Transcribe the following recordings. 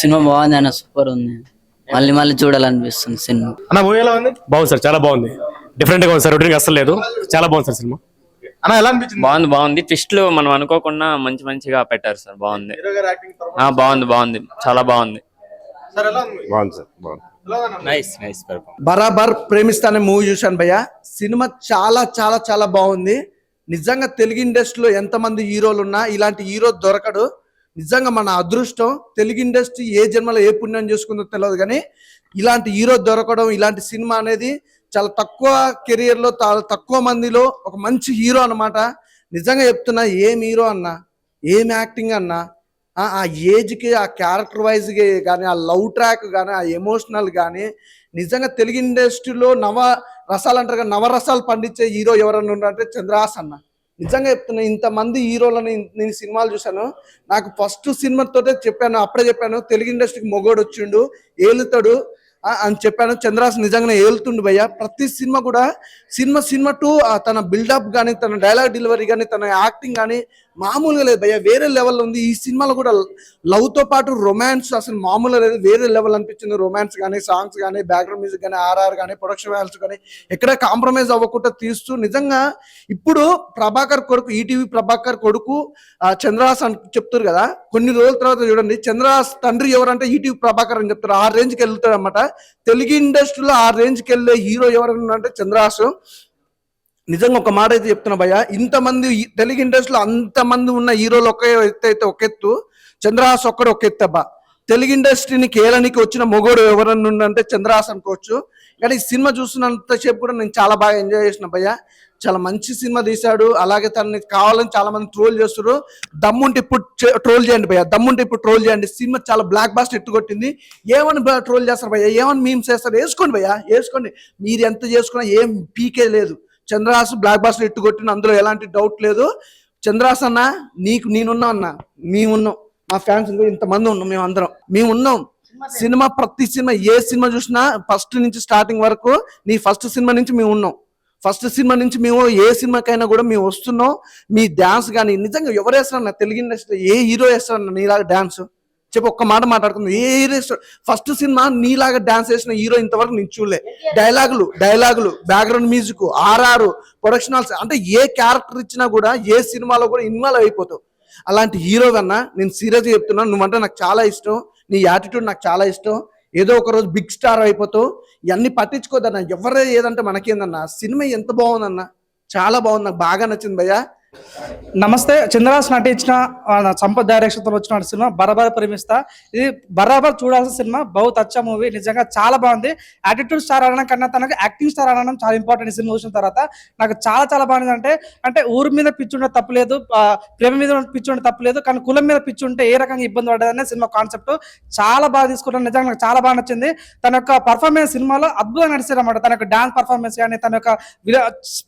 Cinema బాగుంది అన్న, super ఉంది. మళ్ళీ మళ్ళీ చూడాలనిపిస్తుంది సినిమా. అన్న మూవీ ఎలా ఉంది? బాగుంది సార్, చాలా బాగుంది. డిఫరెంట్ గా ఉంది సార్, రొటీన్ అసలు లేదు. చాలా బాగుంది సార్ సినిమా. అన్న ఎలా అనిపించింది? బాగుంది. ట్విస్ట్లు మనం అనుకోకుండా మంచిగా పెట్టారు సార్. బాగుంది. హీరో గారి యాక్టింగ్ బాగుంది. చాలా బాగుంది. సార్ ఎలా ఉంది? బాగుంది సార్, బాగుంది. నైస్. బరాబర్ ప్రేమిస్తానే మూవీ చూశాను భయ్య. సినిమా చాలా చాలా చాలా బాగుంది. నిజంగా తెలుగు ఇండస్ట్రీలో ఎంతమంది హీరోలు ఉన్నా ఇలాంటి హీరో దొరకడు. నిజంగా మన అదృష్టం. తెలుగు ఇండస్ట్రీ ఏ జన్మలో ఏ పుణ్యం చేసుకుందో తెలియదు, కానీ ఇలాంటి హీరో దొరకడం, ఇలాంటి సినిమా అనేది చాలా తక్కువ కెరియర్లో చాలా తక్కువ మందిలో ఒక మంచి హీరో అన్నమాట. నిజంగా చెప్తున్నా, ఏం హీరో అన్నా, ఏం యాక్టింగ్ అన్నా, ఆ ఏజ్కి, ఆ క్యారెక్టర్ వైజ్కి కానీ, ఆ లవ్ ట్రాక్ కానీ, ఆ ఎమోషనల్ కానీ, నిజంగా తెలుగు ఇండస్ట్రీలో రసాలు అంటారు కదా, నవరసాలు పండించే హీరో ఎవరన్నా ఉన్నారంటే చంద్రహాస్ అన్న. నిజంగా చెప్తున్నా, ఇంతమంది హీరోలని నేను సినిమాలు చూశాను. నాకు ఫస్ట్ సినిమాతోటే చెప్పాను, అప్పుడే చెప్పాను, తెలుగు ఇండస్ట్రీకి మొగోడు వచ్చిండు, ఏలుతాడు అని చెప్పాను. చంద్రహాస్ నిజంగానే ఏలుతుండు భయ్య. ప్రతి సినిమా కూడా సినిమా టు తన బిల్డప్ కానీ, తన డైలాగ్ డెలివరీ కానీ, తన యాక్టింగ్ కానీ మామూలుగా లేదు భయ్య, వేరే లెవెల్ ఉంది. ఈ సినిమాలో కూడా లవ్తో పాటు రొమాన్స్ అసలు మామూలుగా లేదు, వేరే లెవెల్ అనిపించింది. రొమాన్స్ కానీ, సాంగ్స్ కానీ, బ్యాక్గ్రౌండ్ మ్యూజిక్ కానీ, ఆర్ఆర్ కానీ, ప్రొడక్షన్ వాల్యూస్ కానీ ఎక్కడ కాంప్రమైజ్ అవ్వకుండా తీస్తూ, నిజంగా ఇప్పుడు ప్రభాకర్ కొడుకు, ఈటీవీ ప్రభాకర్ కొడుకు చంద్రహాస్ అని చెప్తారు కదా, కొన్ని రోజుల తర్వాత చూడండి చంద్రహాస్ తండ్రి ఎవరంటే ఈటీవీ ప్రభాకర్ అని చెప్తారు. ఆ రేంజ్కి వెళ్తాడు అనమాట. తెలుగు ఇండస్ట్రీలో ఆ రేంజ్కి వెళ్ళే హీరో ఎవరన్నా అంటే చంద్రహాస్. నిజంగా ఒక మాట అయితే చెప్తున్నా భయ్య, ఇంతమంది తెలుగు ఇండస్ట్రీలో అంతమంది ఉన్న హీరోలు ఒక ఎత్తు అయితే ఒక ఎత్తు, చంద్రహాస్ ఒక్కడు ఒక ఎత్తు అబ్బా. తెలుగు ఇండస్ట్రీని కేలనికి వచ్చిన మొగోడు ఎవరన్నా ఉండంటే చంద్రహాస్ అనుకోవచ్చు. కానీ ఈ సినిమా చూస్తున్నంతసేపు కూడా నేను చాలా బాగా ఎంజాయ్ చేసిన భయ్య. చాలా మంచి సినిమా తీశాడు. అలాగే తనని కావాలని చాలా మంది ట్రోల్ చేస్తారు. దమ్ముంటే ఇప్పుడు ట్రోల్ చేయండి భయ్య, దమ్ముంటే ఇప్పుడు ట్రోల్ చేయండి. సినిమా చాలా బ్లాక్ బాస్టర్ ఎట్టుకొట్టింది. ఏమని ట్రోల్ చేస్తారు భయ్య, ఏమని మీమ్స్ చేస్తారు, వేసుకోండి భయ్య, వేసుకోండి. మీరు ఎంత చేసుకున్నా ఏం పీకే లేదు. చంద్రహాస్ బ్లాక్ బాస్టర్ ఎట్టుకొట్టిన, అందులో ఎలాంటి డౌట్ లేదు. చంద్రహాస్ అన్న, నీకు నేనున్నా అన్న, మేమున్నాం, మా ఫ్యాన్స్ ఇంతమంది ఉన్నాం, మేము ఉన్నాం. సినిమా ప్రతి సినిమా, ఏ సినిమా చూసినా ఫస్ట్ నుంచి స్టార్టింగ్ వరకు, నీ ఫస్ట్ సినిమా నుంచి మేము ఉన్నాం. ఫస్ట్ సినిమా నుంచి మేము ఏ సినిమాకైనా కూడా మేము వస్తున్నాం. మీ డ్యాన్స్ కానీ నిజంగా ఎవరు వేస్తారన్న తెలుగు ఇండస్ట్రీ, ఏ హీరో వేస్తారన్న నీలాగా డ్యాన్స్? చెప్పి ఒక్క మాట మాట్లాడుకుందాం. ఏ హీరో ఫస్ట్ సినిమా నీలాగా డాన్స్ వేసిన హీరో ఇంతవరకు నేను చూడలే. డైలాగులు, బ్యాక్గ్రౌండ్ మ్యూజిక్, ఆర్ఆర్, ప్రొడక్షన్ అంటే ఏ క్యారెక్టర్ ఇచ్చినా కూడా ఏ సినిమాలో కూడా ఇన్వాల్వ్ అయిపోతావు. అలాంటి హీరో కన్నా నేను సీరియస్గా చెప్తున్నాను, నువ్వంటే నాకు చాలా ఇష్టం, నీ యాటిట్యూడ్ నాకు చాలా ఇష్టం. ఏదో ఒక రోజు బిగ్ స్టార్ అయిపోతావు. ఇవన్నీ పట్టించుకోదన్న, ఎవరే ఏదంటే మనకేందన్నా. సినిమా ఎంత బాగుందన్న, చాలా బాగుంది, నాకు బాగా నచ్చింది భయ్య. నమస్తే. చంద్రహాస్ నటించిన సంపత్ డైరెక్షన్తో వచ్చిన సినిమా బరాబర్ ప్రేమిస్తా. ఇది బరాబర్ చూడాల్సిన సినిమా. బహుత్ అచ్చా మూవీ, నిజంగా చాలా బాగుంది. యాటిట్యూడ్ స్టార్ అనడం కన్నా తనకు యాక్టింగ్ స్టార్ అనడం చాలా ఇంపార్టెంట్. ఈ సినిమా చూసిన తర్వాత నాకు చాలా చాలా బాగుంది. అంటే ఊరి మీద పిచ్చి ఉంటే తప్పలేదు, ప్రేమ మీద పిచ్చి ఉంటే తప్పలేదు, కానీ కులం మీద పిచ్చి ఉంటే ఏ రకంగా ఇబ్బంది పడదనే సినిమా కాన్సెప్ట్ చాలా బాగా తీసుకున్నాను. నిజంగా నాకు చాలా బాగా నచ్చింది. తన యొక్క పర్ఫార్మెన్స్ సినిమాలో అద్భుతంగా నడిచారు అన్నమాట. తన యొక్క డాన్స్ పర్ఫార్మెన్స్ కానీ, తన యొక్క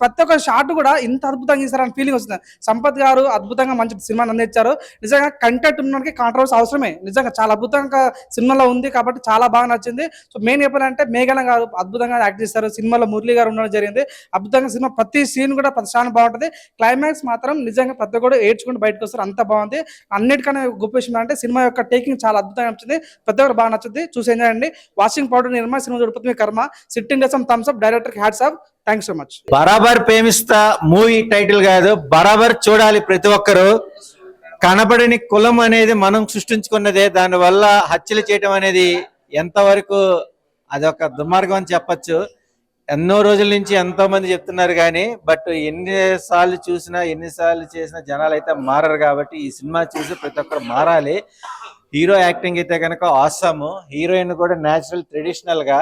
ప్రతి ఒక్క షాట్ కూడా ఇంత అద్భుతంగా చేశారని ఫీలింగ్ వస్తుంది. సంపత్ గారు అద్భుతంగా మంచి సినిమాని అందించారు. నిజంగా కంటెంట్ ఉన్నకి కాంట్రవర్సీ అవసరమే. నిజంగా చాలా అద్భుతంగా సినిమాలో ఉంది కాబట్టి చాలా బాగా నచ్చింది. సో మెయిన్ చెప్పాలంటే మేఘన గారు అద్భుతంగా యాక్ట్ చేశారు. సినిమాలో మురళి గారు ఉండడం జరిగింది. అద్భుతంగా సినిమా ప్రతి సీన్ కూడా ప్రతి క్షణం బాగుంటుంది. క్లైమాక్స్ మాత్రం నిజంగా ప్రతి ఒక్కరు ఏడ్చుకుంటూ బయటకు వస్తారు, అంత బాగుంది. అన్నిటికన్నా గొప్ప విషయం అంటే సినిమా యొక్క టేకింగ్ చాలా అద్భుతంగా నచ్చింది. ప్రతి ఒక్కరు బాగా నచ్చుతుంది, చూసి ఎంజాయ్ అండి. వాషింగ్ పౌడర్ నిర్మా సినిమా చూడకపోతే కర్మ. సిట్టింగ్ డేసం thumbs up, director hats off. Thanks so much. బరాబర్ ప్రేమిస్తా మూవీ టైటిల్ కాదు, బరాబర్ చూడాలి ప్రతి ఒక్కరు. కనబడని కులం అనేది మనం సృష్టించుకున్నదే, దానివల్ల హత్యలు చేయడం అనేది ఎంతవరకు అదొక దుర్మార్గం అని చెప్పచ్చు. ఎన్నో రోజుల నుంచి ఎంతో మంది చెప్తున్నారు కానీ, బట్ ఎన్నిసార్లు చూసినా ఎన్నిసార్లు చేసినా జనాలు అయితే మారరు. కాబట్టి ఈ సినిమా చూసి ప్రతి ఒక్కరు మారాలి. హీరో యాక్టింగ్ అయితే కనుక ఆసమ్, హీరోయిన్ కూడా న్యాచురల్ ట్రెడిషనల్ గా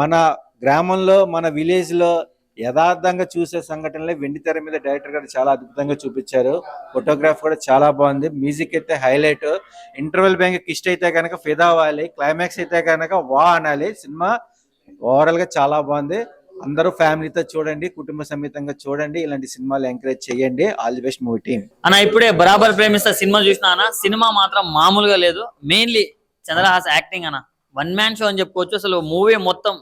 మన గ్రామంలో మన విలేజ్ లో యథార్థంగా చూసే సంఘటనలే వెండి తెర మీద డైరెక్టర్ గారు చాలా అద్భుతంగా చూపించారు. ఫోటోగ్రాఫ్ కూడా చాలా బాగుంది. మ్యూజిక్ అయితే హైలైట్. ఇంటర్వెల్ బ్యాంక్ ఇష్ట అయితే కనుక ఫిదా అవ్వాలి, క్లైమాక్స్ అయితే కనుక వా అనాలి. సినిమా ఓవరాల్ గా చాలా బాగుంది. అందరూ ఫ్యామిలీతో చూడండి, కుటుంబ సమేతంగా చూడండి. ఇలాంటి సినిమాలు ఎంకరేజ్ చేయండి. All the best movie team. అన్న ఇప్పుడే బరాబర్ ప్రేమిస్తా సినిమా చూసిన అన్న, సినిమా మాత్రం మామూలుగా లేదు. మెయిన్లీ చంద్రహాస్ యాక్టింగ్ అన్న వన్ మ్యాన్ షో అని చెప్పుకోవచ్చు. అసలు మూవీ మొత్తం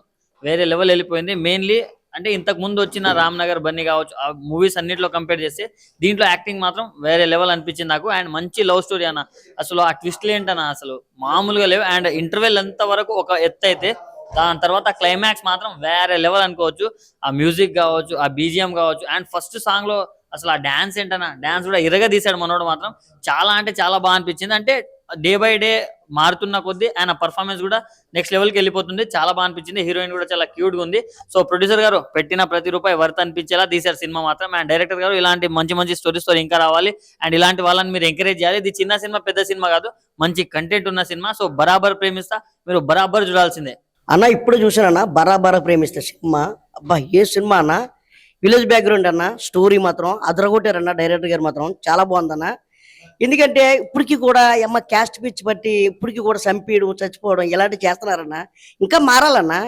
వేరే లెవెల్ వెళ్ళిపోయింది. మెయిన్లీ అంటే ఇంతకు ముందు వచ్చిన రామ్ నగర్ బన్నీ కావచ్చు ఆ మూవీస్ అన్నిట్లో కంపేర్ చేస్తే దీంట్లో యాక్టింగ్ మాత్రం వేరే లెవెల్ అనిపించింది నాకు. అండ్ మంచి లవ్ స్టోరీ అన్న, అసలు ఆ ట్విస్ట్లు ఏంటన్నా అసలు మామూలుగా లేవు. అండ్ ఇంటర్వెల్ ఎంత వరకు ఒక ఎత్తు అయితే దాని తర్వాత క్లైమాక్స్ మాత్రం వేరే లెవెల్ అనుకోవచ్చు. ఆ మ్యూజిక్ కావచ్చు, ఆ బీజిఎం కావచ్చు, అండ్ ఫస్ట్ సాంగ్ లో అసలు ఆ డాన్స్ ఏంటన్నా, డాన్స్ కూడా ఇరగ తీసాడు మనోడు మాత్రం. చాలా అంటే చాలా బాగా అనిపించింది. అంటే డే బై డే మారుతున్న కొద్దీ ఆయన పర్ఫార్మెన్స్ కూడా నెక్స్ట్ లెవెల్కి వెళ్ళిపోతుంది. చాలా బాగా అనిపించింది. హీరోయిన్ కూడా చాలా క్యూట్ గా ఉంది. సో ప్రొడ్యూసర్ గారు పెట్టిన ప్రతి రూపాయి వర్త్ అనిపించేలా తీశారు సినిమా మాత్రం. అండ్ డైరెక్టర్ గారు ఇలాంటి మంచి మంచి స్టోరీస్ తో ఇంకా రావాలి. అండ్ ఇలాంటి వాళ్ళని మీరు ఎంకరేజ్ చేయాలి. ఇది చిన్న సినిమా పెద్ద సినిమా కాదు, మంచి కంటెంట్ ఉన్న సినిమా. సో బరాబర్ ప్రేమిస్తా మీరు బరాబర్ చూడాల్సిందే. అన్న ఇప్పుడు చూసానన్న బరాబర ప్రేమిస్తే సినిమా. అబ్బా ఏ సినిమా అన్న, విలేజ్ బ్యాక్గ్రౌండ్ అన్న, స్టోరీ మాత్రం అదరగొట్టారన్న. డైరెక్టర్ గారు మాత్రం చాలా బాగుందన్న. ఎందుకంటే ఇప్పటికీ కూడా అమ్మ క్యాస్ట్ పిచ్ బట్టి ఇప్పటికీ కూడా చంపేయడం చచ్చిపోవడం ఇలాంటివి చేస్తున్నారన్న. ఇంకా మారాలన్నా.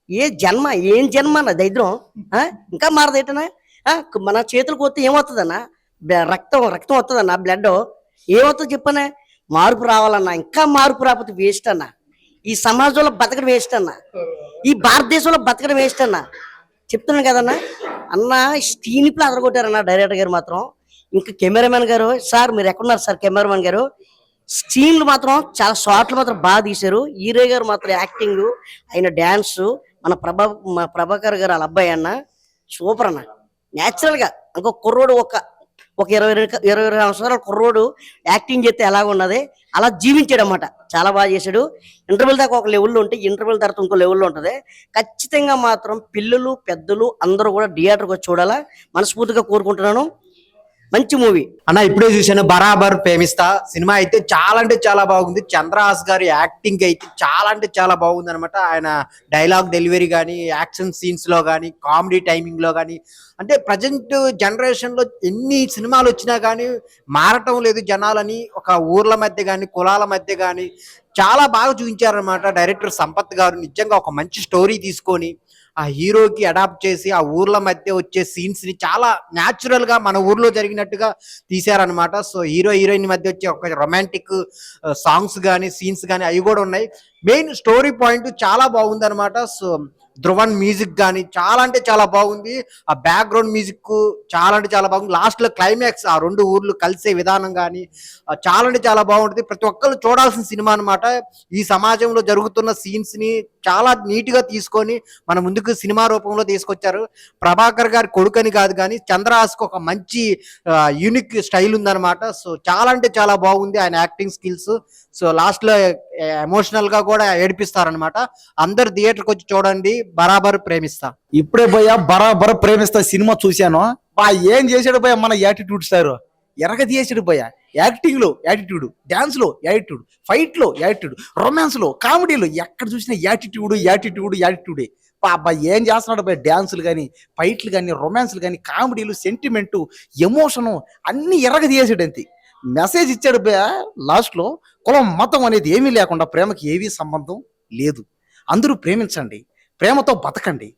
ఏం జన్మ అన్న దరిద్రం. ఇంకా మారదేటనా? మన చేతులకు వస్తే ఏమవుతుందన్న? రక్తం వస్తుందన్న, బ్లడ్ ఏమవుతుంది చెప్పనా? మార్పు రావాలన్నా. ఇంకా మార్పు రాకపోతే వేస్ట్ అన్న. ఈ సమాజంలో బతకడం వేస్ట్ అన్న, ఈ భారతదేశంలో బతకడం వేస్ట్ అన్న. చెప్తున్నాను కదన్నా అన్న. స్క్రీన్ ప్లే అదరగొట్టారన్న డైరెక్టర్ గారు మాత్రం. ఇంకా కెమెరామెన్ గారు, సార్ మీరు ఎక్కడున్నారు సార్ కెమెరామెన్ గారు? స్క్రీన్లు మాత్రం చాలా షార్ట్లు మాత్రం బాగా తీశారు. హీరో గారు మాత్రం యాక్టింగ్, ఆయన డ్యాన్స్, మన ప్రభాకర్ గారు వాళ్ళ అబ్బాయి అన్న సూపర్ అన్న. న్యాచురల్ గా ఇంకో కుర్రోడు ఒక 20 సంవత్సరాల కుర్రోడు యాక్టింగ్ చేస్తే ఎలాగ ఉన్నది అలా జీవించాడు అన్నమాట. చాలా బాగా చేశాడు. ఇంటర్వెల్ దాకా ఒక లెవెల్లో ఉంటే ఇంటర్వెల్ తర్వాత ఇంకో లెవెల్లో ఉంటుంది. ఖచ్చితంగా మాత్రం పిల్లలు పెద్దలు అందరూ కూడా థియేటర్కి వచ్చి చూడాలా మనస్ఫూర్తిగా కోరుకుంటున్నాను. మంచి మూవీ అన్న. ఇప్పుడే చూసాను బరాబర్ ప్రేమిస్తా సినిమా. అయితే చాలా అంటే చాలా బాగుంది. చంద్రహాస్ గారి యాక్టింగ్ అయితే చాలా అంటే చాలా బాగుంది అనమాట. ఆయన డైలాగ్ డెలివరీ కానీ, యాక్షన్ సీన్స్ లో కానీ, కామెడీ టైమింగ్ లో కానీ, అంటే ప్రజెంట్ జనరేషన్ లో ఎన్ని సినిమాలు వచ్చినా కానీ మారటం లేదు జనాలని. ఒక ఊర్ల మధ్య కానీ, కులాల మధ్య కానీ చాలా బాగా చూపించారనమాట డైరెక్టర్ సంపత్ గారు. నిజంగా ఒక మంచి స్టోరీ తీసుకొని ఆ హీరోకి అడాప్ట్ చేసి ఆ ఊర్ల మధ్య వచ్చే సీన్స్ ని చాలా న్యాచురల్ గా మన ఊర్లో జరిగినట్టుగా తీశారనమాట. సో హీరో హీరోయిన్ మధ్య వచ్చే ఒక రొమాంటిక్ సాంగ్స్ కానీ, సీన్స్ కానీ అవి కూడా ఉన్నాయి. మెయిన్ స్టోరీ పాయింట్ చాలా బాగుంది అనమాట. సో ధ్రువన్ మ్యూజిక్ కానీ చాలా అంటే చాలా బాగుంది. ఆ బ్యాక్గ్రౌండ్ మ్యూజిక్ చాలా అంటే చాలా బాగుంది. లాస్ట్ లో క్లైమాక్స్ ఆ రెండు ఊర్లు కలిసే విధానం కానీ చాలా అంటే చాలా బాగుంటుంది. ప్రతి ఒక్కరు చూడాల్సిన సినిమా అనమాట. ఈ సమాజంలో జరుగుతున్న సీన్స్ ని చాలా నీట్ గా తీసుకొని మన ముందుకు సినిమా రూపంలో తీసుకొచ్చారు. ప్రభాకర్ గారి కొడుకని కాదు కానీ చంద్రహాస్కి ఒక మంచి యూనిక్ స్టైల్ ఉందన్నమాట. సో చాలా అంటే చాలా బాగుంది ఆయన యాక్టింగ్ స్కిల్స్. సో లాస్ట్ లో ఎమోషనల్ గా కూడా ఏడిపిస్తారనమాట. అందరు థియేటర్కి వచ్చి చూడండి. బరాబర్ ప్రేమిస్తా. ఇప్పుడే పోయా బరాబర్ ప్రేమిస్తా సినిమా చూశాను. ఏం చేశాడు పోయా మన యాటిట్యూడ్ స్టార్. ఎరగ తీసాడు పోయా. యాక్టింగ్ లో యాటిట్యూడ్, డాన్స్ లో యాటిట్యూడ్, ఫైట్ లో యాటిట్యూడ్, రొమాన్స్ లో, కామెడీలో ఎక్కడ చూసినా యాటిట్యూడే. అబ్బా ఏం చేస్తున్నాడు పోయా. డాన్సులు కానీ, ఫైట్లు కానీ, రొమాన్స్లు కానీ, కామెడీలు, సెంటిమెంటు, ఎమోషను అన్ని ఎరగ తీసాడు. అంతే మెసేజ్ ఇచ్చాడు పోయా. లాస్ట్ లో కులం మతం అనేది ఏమీ లేకుండా ప్రేమకి ఏవీ సంబంధం లేదు. అందరూ ప్రేమించండి, ప్రేమతో బతకండి,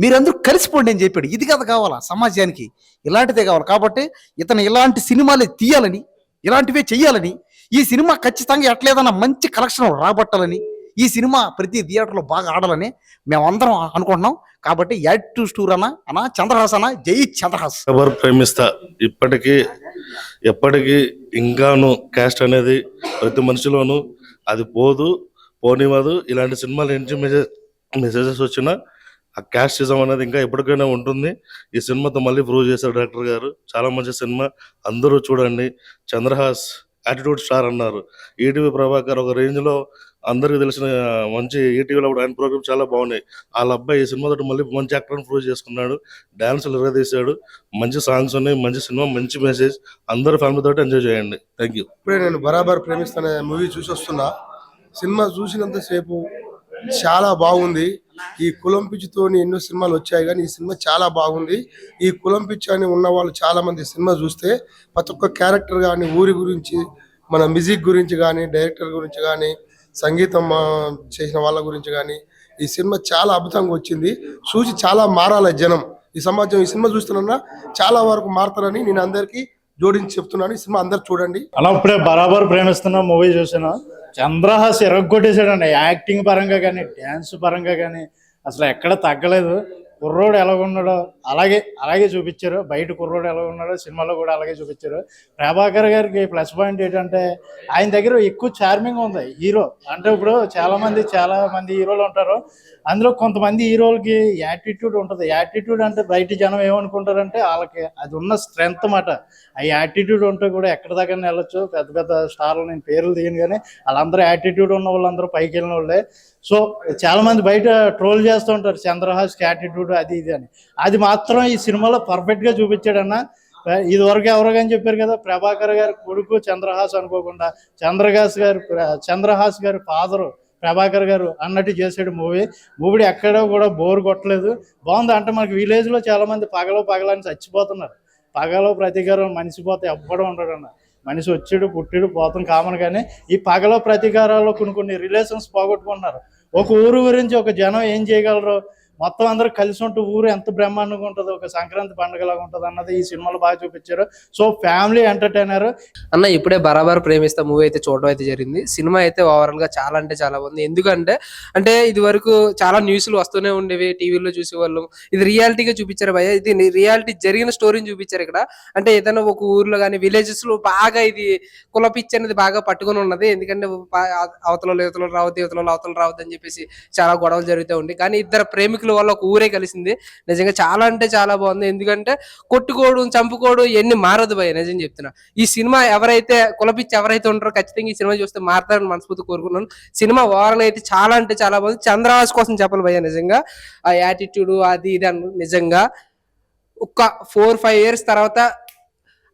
మీరందరూ కలిసిపోండి అని చెప్పాడు. ఇది కదా కావాలా సమాజానికి, ఇలాంటిదే కావాలి. కాబట్టి ఇతను ఇలాంటి సినిమాలే తీయాలని, ఇలాంటివే చెయ్యాలని, ఈ సినిమా ఖచ్చితంగా ఎట్లేదన్నా మంచి కలెక్షన్ రాబట్టాలని, ఈ సినిమా ప్రతి థియేటర్లో బాగా ఆడాలని మేమందరం అనుకుంటున్నాం. కాబట్టి యాటిట్యూడ్ అన్న చంద్రహాస్ అన్న, జై చంద్రహాస్. ఎవరు ప్రేమిస్తా ఎప్పటికీ ఇంకాను క్యాస్ట్ అనేది ప్రతి మనిషిలోనూ అది పోనివ్వదు. ఇలాంటి సినిమాలు ఏంటి మెసేజెస్ వచ్చినా ఆ క్యాస్టిజం అనేది ఇంకా ఎప్పటికైనా ఉంటుంది. ఈ సినిమాతో మళ్ళీ ప్రూవ్ చేశారు డైరెక్టర్ గారు. చాలా మంచి సినిమా, అందరూ చూడండి. చంద్రహాస్ యాటిట్యూడ్ స్టార్ అన్నారు. ఈటీవీ ప్రభాకర్ ఒక రేంజ్ లో అందరికి తెలిసిన మంచి ఈటీవీలో కూడా ఆయన ప్రోగ్రామ్ చాలా బాగున్నాయి. వాళ్ళ అబ్బాయి ఈ సినిమా తోటి మళ్ళీ మంచి యాక్టర్ ప్రూవ్ చేసుకున్నాడు. డాన్సులు ఎరగదీశాడు. మంచి సాంగ్స్ ఉన్నాయి, మంచి సినిమా, మంచి మెసేజ్. అందరూ ఫ్యామిలీ తోటి ఎంజాయ్ చేయండి. Thank you. ఇప్పుడే నేను బరాబర్ ప్రేమిస్తానే మూవీ చూసి వస్తున్నా. సినిమా చూసినంతసేపు చాలా బాగుంది. ఈ కులం పిచ్చితోని ఎన్నో సినిమాలు వచ్చాయి కానీ ఈ సినిమా చాలా బాగుంది. ఈ కులం పిచ్చి అని ఉన్న వాళ్ళు చాలా మంది సినిమా చూస్తే ప్రతి ఒక్క క్యారెక్టర్ కానీ, ఊరి గురించి, మన మ్యూజిక్ గురించి కానీ, డైరెక్టర్ గురించి కానీ, సంగీతం చేసిన వాళ్ళ గురించి కానీ ఈ సినిమా చాలా అద్భుతంగా వచ్చింది. చూసి చాలా మారాలి జనం. ఈ సమాజం ఈ సినిమా చూస్తున్నా చాలా వరకు మారుతారని నేను అందరికీ జోడించి చెప్తున్నాను. ఈ సినిమా అందరు చూడండి. అలా ఇప్పుడే బరాబర్ ప్రేమిస్తున్నా మూవీ చూసాను. చంద్రహాస్ ఎరగొట్టేసాడండి. యాక్టింగ్ పరంగా కానీ, డ్యాన్స్ పరంగా కానీ అసలు ఎక్కడ తగ్గలేదు. కుర్రోడు ఎలా ఉన్నాడో అలాగే చూపించారు. బయట కుర్రోడు ఎలా ఉన్నాడో సినిమాలో కూడా అలాగే చూపించారు. ప్రభాకర్ గారికి ప్లస్ పాయింట్ ఏంటంటే ఆయన దగ్గర ఎక్కువ చార్మింగ్ ఉంది హీరో. అంటే ఇప్పుడు చాలా మంది హీరోలు ఉంటారు, అందులో కొంతమంది హీరోలకి యాటిట్యూడ్ ఉంటుంది. యాటిట్యూడ్ అంటే బయట జనం ఏమనుకుంటారంటే వాళ్ళకి అది ఉన్న స్ట్రెంగ్త్ అన్నమాట. ఆ యాటిట్యూడ్ ఉంటే కూడా ఎక్కడ దాకా వెళ్ళొచ్చు. పెద్ద పెద్ద స్టార్లు నేను పేర్లు తీయను, కానీ వాళ్ళందరూ యాటిట్యూడ్ ఉన్న వాళ్ళందరూ పైకి వెళ్ళిన వాళ్ళే. సో చాలా మంది బయట ట్రోల్ చేస్తూ ఉంటారు చంద్రహాస్కి యాటిట్యూడ్ అది ఇది అని. అది మాత్రం ఈ సినిమాలో పర్ఫెక్ట్ గా చూపించాడన్న. ఇది వరకు ఎవరికని చెప్పారు కదా, ప్రభాకర్ గారి కొడుకు చంద్రహాస్ అనుకోకుండా చంద్రహాస్ గారి ఫాదరు ప్రభాకర్ గారు అన్నట్టు చేసాడు మూవీ ఎక్కడ కూడా బోర్ కొట్టలేదు, బాగుంది. అంటే మనకి విలేజ్ లో చాలా మంది పగలని చచ్చిపోతున్నారు. పగలో ప్రతీకారం మనిషి పోతే ఎవ్వడం ఉండడు అన్న. మనిషి వచ్చాడు పుట్టాడు పోతాం కామన్, కానీ ఈ పగలో ప్రతీకారాల్లో కొన్ని రిలేషన్స్ పోగొట్టుకుంటున్నారు. ఒక ఊరు గురించి ఒక జనం ఏం చేయగలరు, మొత్తం అందరూ కలిసి ఉంటూ ఊరు ఎంత బ్రహ్మాండంగా ఉంటుంది, ఒక సంక్రాంతి పండుగలాగా ఉంటుంది అన్నది ఈ సినిమాలో బాగా చూపించారు. సో ఫ్యామిలీ ఎంటర్టైనర్ అన్న. ఇప్పుడే బరాబర్ ప్రేమిస్తా మూవీ అయితే చూడడం అయితే జరిగింది. సినిమా అయితే ఓవరాల్ గా చాలా అంటే చాలా బాగుంది. ఎందుకంటే ఇది వరకు చాలా న్యూస్లు వస్తూనే ఉండేవి, టీవీలో చూసేవాళ్ళం. ఇది రియాలిటీగా చూపించారు భయ్య. ఇది రియాలిటీ జరిగిన స్టోరీని చూపించారు ఇక్కడ. అంటే ఏదైనా ఒక ఊర్లో కానీ విలేజెస్ లో బాగా ఇది కులపిచ్చి అనేది బాగా పట్టుకొని ఉన్నది. ఎందుకంటే అవతల రావద్దు అని చెప్పేసి చాలా గొడవలు జరుగుతూ ఉంది. కానీ ఇద్దరు ప్రేమికులు వల్ల ఒక ఊరే కలిసింది. నిజంగా చాలా అంటే చాలా బాగుంది. ఎందుకంటే కొట్టుకోవడం చంపుకోవడం ఇవన్నీ మారదు భయ్య, నిజం చెప్తున్నా. ఈ సినిమా ఎవరైతే కులపిచ్చి ఎవరైతే ఉంటారో ఖచ్చితంగా ఈ సినిమా చూస్తే మారతారని మనస్ఫూర్తి కోరుకున్నాను. సినిమా ఓవరాల్ అయితే చాలా అంటే చాలా బాగుంది. చంద్రహాస్ కోసం చెప్పాలి భయ్య, నిజంగా ఆ యాటిట్యూడ్ అది ఇది అన్న. నిజంగా ఒక 4-5 years తర్వాత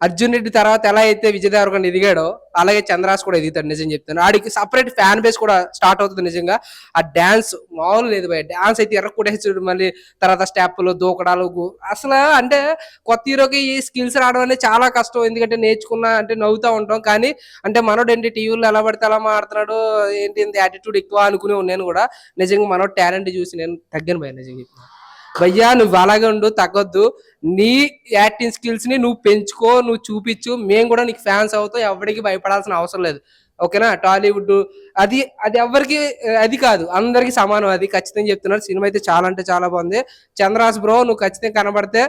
అర్జున్ రెడ్డి తర్వాత ఎలా అయితే విజయ్ దేవరకొండ ఎదిగాడో అలాగే చంద్రహాస్ కూడా ఎదుగుతాడు. నిజం చెప్తాను. ఆడికి సపరేట్ ఫ్యాన్ బేస్ కూడా స్టార్ట్ అవుతుంది. నిజంగా ఆ డాన్స్ మామూలు లేదు భయ. డాన్స్ అయితే ఎర్రకొట్టేసాడు. మళ్ళీ తర్వాత స్టెప్పులు దూకడాలు అసలు అంటే కొత్త హీరోకి ఈ స్కిల్స్ రావడం అనేది చాలా కష్టం. ఎందుకంటే నేర్చుకున్నా అంటే నవ్వుతూ ఉంటాం, కానీ అంటే మనోడు ఏంటి టీవీలో ఎలా పడితే అలా మాడుతున్నాడు, ఏంటి ఇంత యాటిట్యూడ్ ఎక్కువ అనుకునే నేను కూడా. నిజంగా మనోడు టాలెంట్ చూసి నేను తగ్గాను భయ. నిజంగా చెప్తున్నా భయ్యా, నువ్వు అలాగే ఉండు, తగ్గొద్దు. నీ యాక్టింగ్ స్కిల్స్ ని నువ్వు పెంచుకో, నువ్వు చూపించు. మేము కూడా నీకు ఫ్యాన్స్ అవుతాం. ఎవరికి భయపడాల్సిన అవసరం లేదు, ఓకేనా. టాలీవుడ్ అది ఎవరికి అది కాదు, అందరికి సమానం. అది ఖచ్చితంగా చెప్తున్నారు. సినిమా అయితే చాలా అంటే చాలా బాగుంది. చంద్రహాస్ బ్రో, నువ్వు ఖచ్చితంగా కనబడితే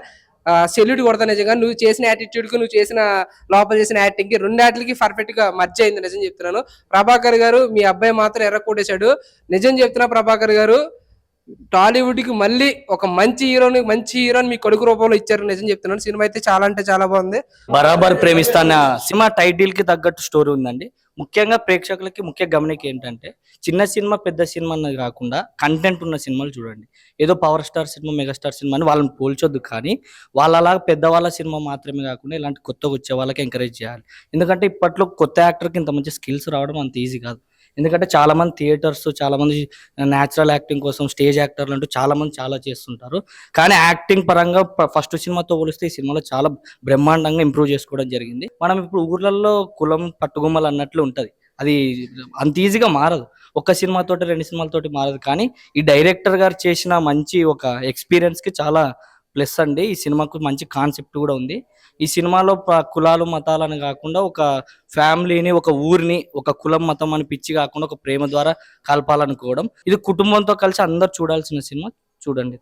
సెల్యూట్ కొడతా. నిజంగా నువ్వు చేసిన యాటిట్యూడ్ కి, నువ్వు చేసిన లోపల చేసిన యాక్టింగ్ కి, రెండాటికి పర్ఫెక్ట్ గా మర్జ్ అయింది. నిజం చెప్తున్నాను. ప్రభాకర్ గారు మీ అబ్బాయి మాత్రం ఎర్ర కొట్టేశాడు. నిజం చెప్తున్నా ప్రభాకర్ గారు, టాలీవుడ్ కి మళ్ళీ ఒక మంచి హీరోని మీ కొడుకు రూపంలో ఇచ్చారు. నిజం చెప్తున్నాను. సినిమా అయితే చాలా అంటే చాలా బాగుంది. బరాబర్ ప్రేమిస్తాన సినిమా టైటిల్ కి తగ్గట్టు స్టోరీ ఉందండి. ముఖ్యంగా ప్రేక్షకులకి ముఖ్య గమనిక ఏంటంటే, చిన్న సినిమా పెద్ద సినిమా అన్నది కాకుండా కంటెంట్ ఉన్న సినిమాలు చూడండి. ఏదో power star cinema megastar cinema అని వాళ్ళని పోల్చొద్దు, కానీ వాళ్ళలా పెద్దవాళ్ళ సినిమా మాత్రమే కాకుండా ఇలాంటి కొత్తగా వచ్చే వాళ్ళకి ఎంకరేజ్ చేయాలి. ఎందుకంటే ఇప్పట్లో కొత్త యాక్టర్కి ఇంత మంచి స్కిల్స్ రావడం అంత ఈజీ కాదు. ఎందుకంటే చాలా మంది థియేటర్స్, చాలా మంది న్యాచురల్ యాక్టింగ్ కోసం స్టేజ్ యాక్టర్లు అంటూ చాలా మంది చాలా చేస్తుంటారు. కానీ యాక్టింగ్ పరంగా ఫస్ట్ సినిమాతో పోలిస్తే ఈ సినిమాలో చాలా బ్రహ్మాండంగా ఇంప్రూవ్ చేసుకోవడం జరిగింది. మనం ఇప్పుడు ఊర్లలో కులం పట్టుగుమ్మలు అన్నట్లు ఉంటది, అది అంత ఈజీగా మారదు. ఒక సినిమాతోటి 2 సినిమాలతోటి మారదు. కానీ ఈ డైరెక్టర్ గారు చేసిన మంచి ఒక ఎక్స్పీరియన్స్ కి చాలా ప్లస్ అండి. ఈ సినిమాకు మంచి కాన్సెప్ట్ కూడా ఉంది. ఈ సినిమాలో కులాలు మతాలని కాకుండా ఒక ఫ్యామిలీని, ఒక ఊరిని, ఒక కులం మతం అని పిచ్చి కాకుండా ఒక ప్రేమ ద్వారా కలపాలనుకోవడం. ఇది కుటుంబంతో కలిసి అందరు చూడాల్సిన సినిమా. చూడండి.